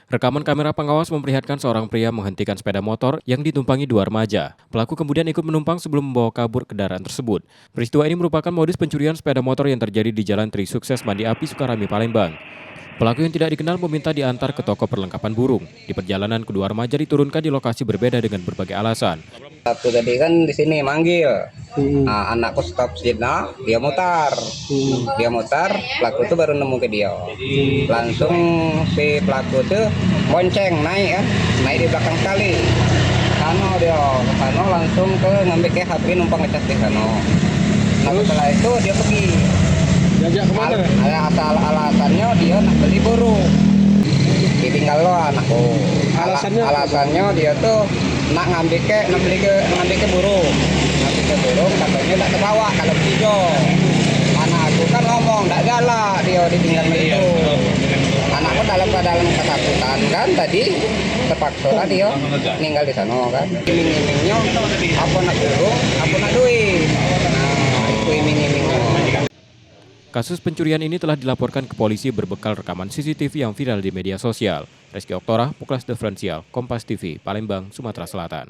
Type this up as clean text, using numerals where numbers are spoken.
Rekaman kamera pengawas memperlihatkan seorang pria menghentikan sepeda motor yang ditumpangi dua remaja. Pelaku kemudian ikut menumpang sebelum membawa kabur kendaraan tersebut. Peristiwa ini merupakan modus pencurian sepeda motor yang terjadi di Jalan Tri Sukses Mandi Api, Sukarami, Palembang. Pelaku yang tidak dikenal meminta diantar ke toko perlengkapan burung. Di perjalanan, kedua remaja diturunkan di lokasi berbeda dengan berbagai alasan. Satu tadi kan di sini manggil, nah, anakku stop sejenak, dia mutar, pelaku itu baru nemu ke dia, langsung si pelaku itu bonceng naik di belakang sekali, kano langsung ke ngambil ke HP numpang ngecas di sana. Nah setelah itu dia pergi. Diajak kemana? Alasannya dia nak beli burung. Ditinggal lo anakku. Alasannya dia tuh nak ngambil ke burung. Ngambil ke burung katanya tak terbawa kalau begitu. Anak aku kan ngomong tak galak dia ditinggal itu. Anakku dalam keadaan ketakutan kan tadi terpaksa lah dia tinggal di sana kan. Iming-imingnya apa nak burung, apa nak duit. Nah itu iming-imingnya. Kasus pencurian ini telah dilaporkan ke polisi berbekal rekaman CCTV yang viral di media sosial. Reski Oktora, Puklas Diferensial, Kompas TV, Palembang, Sumatera Selatan.